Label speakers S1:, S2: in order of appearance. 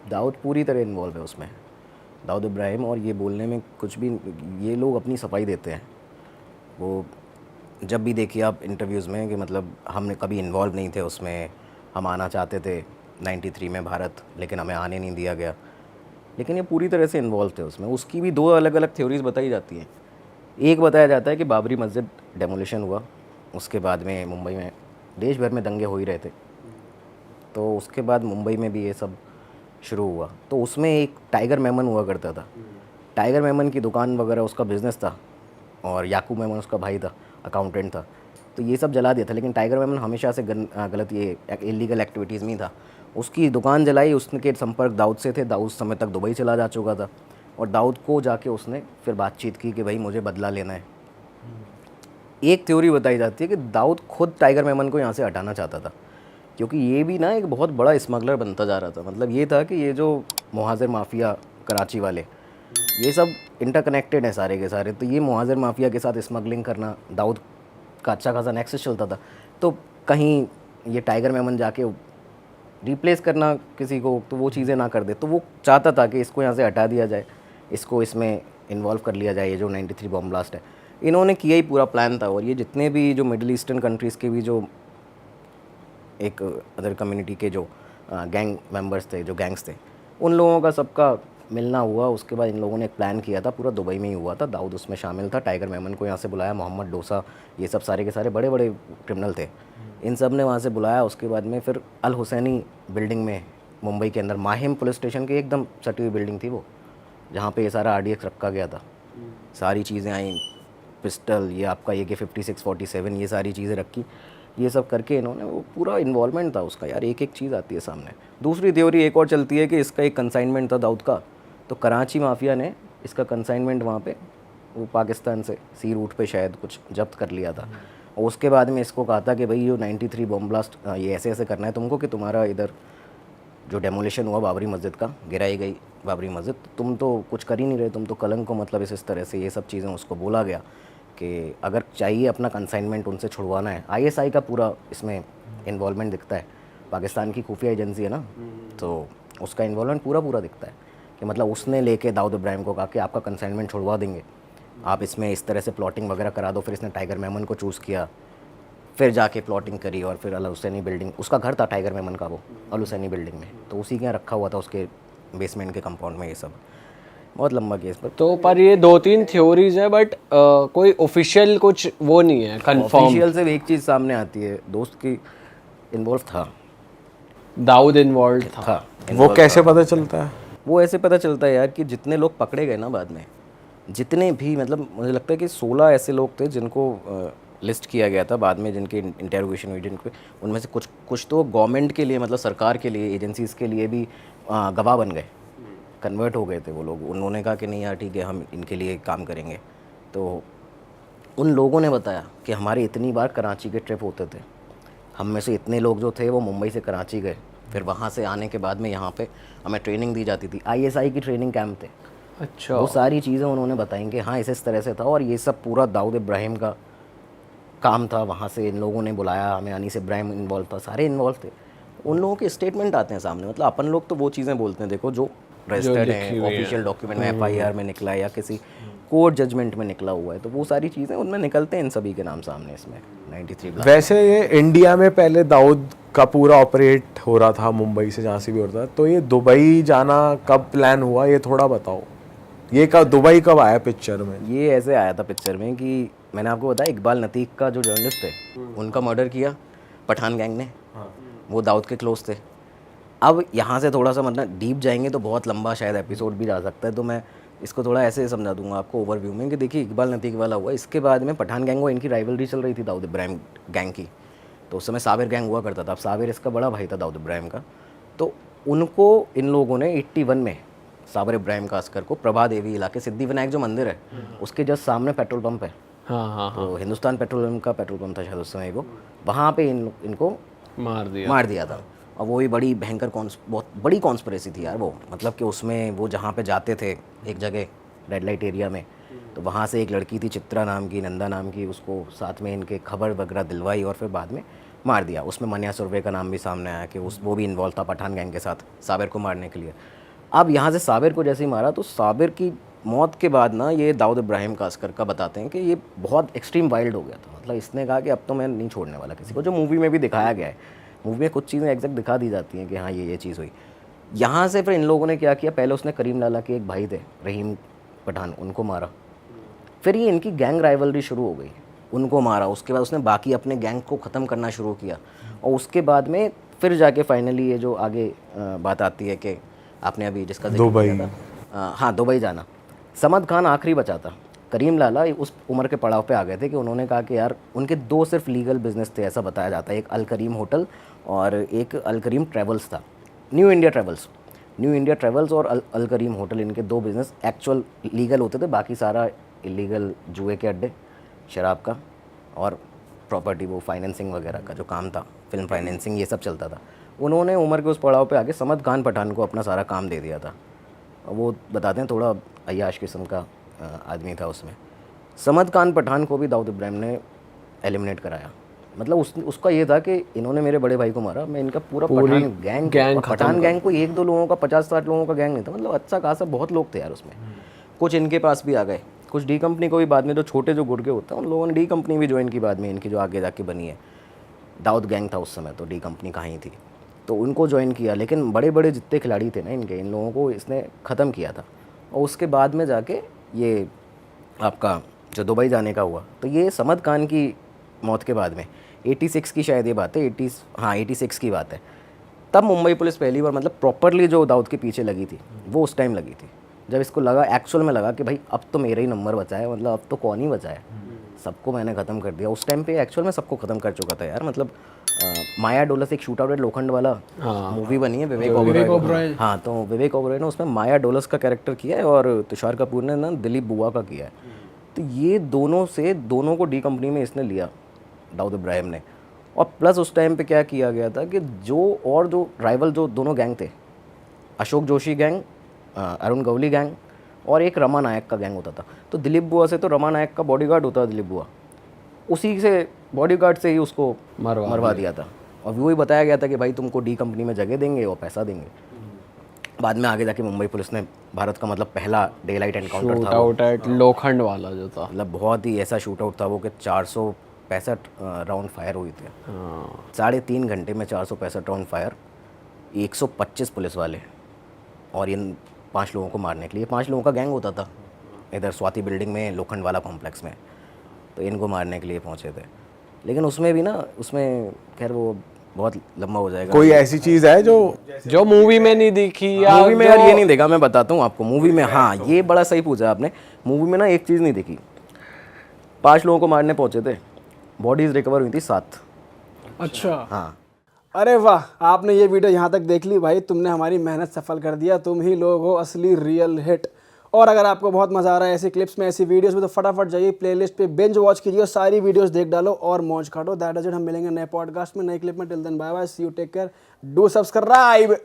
S1: दाऊद पूरी तरह इन्वॉल्व है उसमें, दाऊद इब्राहिम। और ये बोलने में कुछ भी, ये लोग अपनी सफाई देते हैं। वो जब भी देखिए आप इंटरव्यूज़ में कि मतलब हमने कभी इन्वॉल्व नहीं थे उसमें, हम आना चाहते थे 93 में भारत, लेकिन हमें आने नहीं दिया गया। लेकिन ये पूरी तरह से इन्वॉल्व थे उसमें। उसकी भी दो अलग अलग थ्योरीज बताई जाती हैं। एक बताया जाता है कि बाबरी मस्जिद डेमोलिशन हुआ, उसके बाद में मुंबई में देश भर में दंगे हो ही रहे थे, तो उसके बाद मुंबई में भी ये सब शुरू हुआ। तो उसमें एक टाइगर मेमन हुआ करता था, टाइगर मेमन की दुकान वगैरह उसका बिज़नेस था, और याकूब मेमन उसका भाई था, अकाउंटेंट था। तो ये सब जला दिया था। लेकिन टाइगर मेमन हमेशा से गलत, ये इलीगल एक्टिविटीज़ में ही था। उसकी दुकान जलाई, उसके संपर्क दाऊद से थे। दाऊद उस समय तक दुबई चला जा चुका था, और दाऊद को जाके उसने फिर बातचीत की कि भाई मुझे बदला लेना है। एक थ्योरी बताई जाती है कि दाऊद खुद टाइगर मेमन को यहाँ से हटाना चाहता था, क्योंकि ये भी ना एक बहुत बड़ा स्मगलर बनता जा रहा था। मतलब ये था कि ये जो मुहाजिर माफिया कराची वाले, ये सब इंटरकनेक्टेड है सारे के सारे। तो ये मुहाजिर माफिया के साथ स्मगलिंग करना दाऊद का अच्छा खासा नेक्सस चलता था। तो कहीं ये टाइगर मेमन जाके रिप्लेस करना किसी को, तो वो चीज़ें ना कर दे। तो वो चाहता था कि इसको यहाँ से हटा दिया जाए, इसको इसमें इन्वॉल्व कर लिया जाए। ये जो 93 बॉम्ब ब्लास्ट है, इन्होंने किया ही पूरा प्लान था। और ये जितने भी जो मिडिल ईस्टर्न कंट्रीज़ के भी जो एक अदर कम्युनिटी के जो गैंग मेंबर्स थे, जो गैंग्स थे, उन लोगों का सबका मिलना हुआ। उसके बाद इन लोगों ने एक प्लान किया था, पूरा दुबई में ही हुआ था। दाऊद उसमें शामिल था। टाइगर मेमन को यहाँ से बुलाया, मोहम्मद डोसा, ये सब सारे के सारे बड़े बड़े क्रिमिनल थे, इन सब ने वहाँ से बुलाया। उसके बाद में फिर अल हुसैनी बिल्डिंग में मुंबई के अंदर, माहिम पुलिस स्टेशन के एकदम सटी हुई बिल्डिंग थी वो, जहाँ पे ये सारा RDX रखा गया था। सारी चीज़ें आई, पिस्टल, ये आपका AK-57, 47, ये सारी चीज़ें रखी। ये सब करके इन्होंने, वो पूरा इन्वॉल्वमेंट था उसका यार। एक एक चीज़ आती है सामने। दूसरी थ्योरी एक और चलती है कि इसका एक कंसाइनमेंट था दाऊद का, तो कराची माफिया ने इसका कंसाइनमेंट वहाँ पे वो पाकिस्तान से सी रूट पे शायद कुछ जब्त कर लिया था। और उसके बाद में इसको कहा था कि भाई ये 93 बॉम्ब ब्लास्ट ये ऐसे ऐसे करना है तुमको, कि तुम्हारा इधर जो डेमोलिशन हुआ बाबरी मस्जिद का, गिराई गई बाबरी मस्जिद, तुम तो कुछ कर ही नहीं रहे, तुम तो कलंक को, मतलब इस तरह से ये सब चीज़ें उसको बोला गया कि अगर चाहिए अपना कंसाइनमेंट उनसे छुड़वाना है। ISI का पूरा इसमें इन्वॉल्वमेंट दिखता है, पाकिस्तान की खुफिया एजेंसी है ना, तो उसका इन्वॉल्वमेंट पूरा पूरा दिखता है कि मतलब उसने लेके दाऊद इब्राहिम को कहा कि आपका कंसाइनमेंट छुड़वा देंगे, आप इसमें इस तरह से प्लॉटिंग वगैरह करा दो। फिर इसने टाइगर मेमन को चूज़ किया, फिर जाके प्लॉटिंग करी, और फिर अल हुसैनी बिल्डिंग, उसका घर था टाइगर मेमन का वो अल हुसैनी बिल्डिंग में, तो उसी के यहाँ रखा हुआ था उसके बेसमेंट के कंपाउंड में। ये सब बहुत लंबा केस पर।
S2: तो पर ये 2-3 थ्योरीज है, बट कोई ऑफिशियल कुछ वो नहीं है कंफर्म।
S1: ऑफिशियल से एक चीज़ सामने आती है, दोस्त की इन्वॉल्व था,
S2: दाऊद इन्वॉल्व था।
S3: वो
S1: involved
S3: कैसे
S1: था।
S3: पता चलता है?
S1: वो ऐसे पता चलता है यार कि जितने लोग पकड़े गए ना बाद में, जितने भी, मतलब मुझे लगता है कि 16 ऐसे लोग थे जिनको लिस्ट किया गया था बाद में, जिनकी इंटेरोगेशन हुई, जिनके उनमें से कुछ तो गवर्नमेंट के लिए, मतलब सरकार के लिए, एजेंसीज़ के लिए भी गवाह बन गए, कन्वर्ट हो गए थे वो लोग। उन्होंने कहा कि नहीं यार ठीक है, हम इनके लिए काम करेंगे। तो उन लोगों ने बताया कि हमारे इतनी बार कराची के ट्रिप होते थे, हम में से इतने लोग जो थे वो मुंबई से कराची गए, फिर वहाँ से आने के बाद में यहाँ पे हमें ट्रेनिंग दी जाती थी, ISI की ट्रेनिंग कैंप थे।
S2: अच्छा,
S1: वो सारी चीज़ें उन्होंने बताई कि हाँ इस तरह से था। और ये सब पूरा दाऊद इब्राहिम का काम था। वहाँ से इन लोगों ने बुलाया हमें, अनीस इब्राहिम इन्वॉल्व था, सारे इन्वॉल्व थे। उन लोगों के स्टेटमेंट आते हैं सामने। मतलब अपन लोग तो वो चीज़ें बोलते हैं, देखो जो रजिस्टर्ड है, ऑफिशियल डॉक्यूमेंट में, FIR में निकला है या किसी कोर्ट जजमेंट में निकला हुआ है, तो वो सारी चीज़ें उनमें निकलते हैं इन सभी के नाम सामने इसमें 93 ब्लास्ट।
S3: वैसे ये इंडिया में पहले दाऊद का पूरा ऑपरेट हो रहा था मुंबई से, जहाँ से भी होता था, तो ये दुबई जाना कब प्लान हुआ, ये थोड़ा बताओ। ये कब दुबई कब आया पिक्चर में?
S1: ये ऐसे आया था पिक्चर में कि मैंने आपको बताया इकबाल नतीक का जो जर्नलिस्ट थे, उनका मर्डर किया पठान गैंग ने। वो दाऊद के क्लोज थे। अब यहाँ से थोड़ा सा मतलब डीप जाएंगे तो बहुत लंबा शायद एपिसोड भी जा सकता है, तो मैं इसको थोड़ा ऐसे समझा दूंगा आपको ओवरव्यू में कि देखिए इकबाल नतीक वाला हुआ, इसके बाद में पठान गैंग हुआ, इनकी राइवलरी चल रही थी दाऊद इब्राहिम गैंग की। तो उस समय साबिर गैंग हुआ करता था। अब साबिर इसका बड़ा भाई था दाऊद इब्राहिम का। तो उनको इन लोगों ने 81 में साबिर इब्राहिम का अस्कर को प्रभा देवी इलाके, सिद्धि विनायक जो मंदिर है उसके जस्ट सामने पेट्रोल पंप है,
S2: हाँ हाँ हाँ,
S1: तो हिंदुस्तान पेट्रोलियम का पेट्रोल पंप था शायद उस समय को, वहाँ पे इनको
S2: मार दिया
S1: था। और वो भी बड़ी भयंकर बहुत बड़ी कॉन्स्पिरेसी थी यार वो। मतलब कि उसमें वो जहाँ पे जाते थे एक जगह रेड लाइट एरिया में, तो वहाँ से एक लड़की थी चित्रा नाम की, नंदा नाम की, उसको साथ में इनके खबर वगैरह दिलवाई और फिर बाद में मार दिया। उसमें मनिया सुरवे का नाम भी सामने आया कि वो भी इन्वॉल्व था पठान गैंग के साथ साबिर को मारने के लिए। अब यहाँ से साबिर को जैसे ही मारा तो साबिर की मौत के बाद ना ये दाऊद इब्राहिम कास्कर का बताते हैं कि ये बहुत एक्सट्रीम वाइल्ड हो गया था। मतलब इसने कहा कि अब तो मैं नहीं छोड़ने वाला किसी को, जो मूवी में भी दिखाया गया है। मूवी में कुछ चीज़ें एग्जैक्ट दिखा दी जाती हैं कि हाँ ये चीज़ हुई। यहाँ से फिर इन लोगों ने क्या किया, पहले उसने करीम लाला के एक भाई थे रहीम पठान, उनको मारा। फिर ये इनकी गैंग राइवलरी शुरू हो गई, उनको मारा। उसके बाद उसने बाकी अपने गैंग को ख़त्म करना शुरू किया। और उसके बाद में फिर जाके फाइनली ये जो आगे बात आती है कि आपने अभी जिसका जिक्र
S3: दुबई।
S1: किया था, हाँ दुबई जाना। समद खान आखिरी बचा था। करीम लाला उस उम्र के पड़ाव पे आ गए थे कि उन्होंने कहा कि यार उनके 2 सिर्फ लीगल बिजनेस थे, ऐसा बताया जाता है। एक अल करीम होटल और एक अल करीम ट्रैवल्स था, न्यू इंडिया ट्रैवल्स और अल करीम होटल, इनके 2 बिज़नेस एक्चुअल लीगल होते थे। बाकी सारा इलीगल, जुए के अड्डे, शराब का और प्रॉपर्टी, वो फाइनेंसिंग वगैरह का जो काम था, फिल्म फाइनेंसिंग, ये सब चलता था। उन्होंने उम्र के उस पड़ाव पे आके समद खान पठान को अपना सारा काम दे दिया था। वो बताते हैं थोड़ा अय्याश किस्म का आदमी था उसमें। समद खान पठान को भी दाऊद इब्राहिम ने एलिमिनेट कराया। मतलब उसका ये था कि इन्होंने मेरे बड़े भाई को मारा, मैं इनका पूरा पठान गैंग पठान गैंग को 1-2 लोगों का 50-60 लोगों का गैंग नहीं था। मतलब अच्छा खासा बहुत लोग थे यार उसमें। कुछ इनके पास भी आ गए, कुछ डी कंपनी को भी बाद में, जो छोटे जो गुर्गे होते हैं उन लोगों ने डी कंपनी भी ज्वाइन की बाद में, इनकी जो आगे जाके बनी है। दाऊद गैंग था उस समय, तो डी कंपनी कहाँ ही थी, तो उनको ज्वाइन किया। लेकिन बड़े बड़े जितने खिलाड़ी थे ना इनके, इन लोगों को इसने ख़त्म किया था। और उसके बाद में जाके ये आपका जो दुबई जाने का हुआ, तो ये समद खान की मौत के बाद में 86 की शायद ये बात है, 86 की बात है। तब मुंबई पुलिस पहली बार मतलब प्रॉपरली जो दाऊद के पीछे लगी थी वो उस टाइम लगी थी, जब इसको लगा, एक्चुअल में लगा कि भाई अब तो मेरा ही नंबर बचा है, मतलब अब तो कौन ही बचा है, सबको मैंने ख़त्म कर दिया। उस टाइम पे एक्चुअल में सबको ख़त्म कर चुका था यार। मतलब माया डोलस, एक शूट आउट एट लोखंड वाला मूवी बनी है विवेक ओबरॉय। हाँ, तो विवेक ओबरॉय ने उसमें माया डोलस का कैरेक्टर किया है और तुषार कपूर ने ना दिलीप बुआ का किया है। तो ये दोनों को डी कंपनी में इसने लिया दाऊद इब्राहिम ने। और प्लस उस टाइम पे क्या किया गया था कि जो राइवल जो दोनों गैंग थे, अशोक जोशी गैंग, अरुण गवली गैंग और एक रमा नायक का गैंग होता था। तो दिलीप बुआ से तो रमा नायक का बॉडीगार्ड होता था दिलीप बुआ, उसी से बॉडीगार्ड से ही उसको मरवा दिया था। और वही बताया गया था कि भाई तुमको डी कंपनी में जगह देंगे और पैसा देंगे। बाद में आगे जाके मुंबई पुलिस ने भारत का मतलब पहला डे लाइट एनकाउंटर था,
S2: शूट आउट लोखंड वाला जो था,
S1: मतलब बहुत ही ऐसा शूट आउट था वो कि 465 राउंड फायर हुई थे। 3.5 घंटे में 465 राउंड फायर, 125 पुलिस वाले, और इन 5 लोगों को मारने के लिए। 5 लोगों का गैंग होता था इधर स्वाति बिल्डिंग में, लोखंड वाला कॉम्प्लेक्स में, तो इनको मारने के लिए पहुंचे थे। लेकिन उसमें भी ना, उसमें खैर वो बहुत लंबा हो जाएगा।
S3: कोई ऐसी चीज़ है जो
S2: मूवी में नहीं दिखी या
S1: मूवी में यार ये नहीं देखा, मैं बताता हूँ आपको। मूवी में, हाँ ये बड़ा सही पूछा आपने, मूवी में ना एक चीज़ नहीं दिखी। 5 लोगों को मारने पहुंचे थे, बॉडीज रिकवर हुई थी 7।
S4: अच्छा,
S1: हाँ,
S4: अरे वाह, आपने ये वीडियो यहाँ तक देख ली भाई, तुमने हमारी मेहनत सफल कर दिया। तुम ही लोग हो असली रियल हिट। और अगर आपको बहुत मज़ा आ रहा है ऐसी क्लिप्स में, ऐसी वीडियोस में, तो फटाफट जाइए प्लेलिस्ट पे, बिंज वॉच कीजिए और सारी वीडियोस देख डालो और मौज काटो। That is it. हम मिलेंगे नए पॉडकास्ट में, नए क्लिप में। Till then bye bye, see you, take care, do subscribe.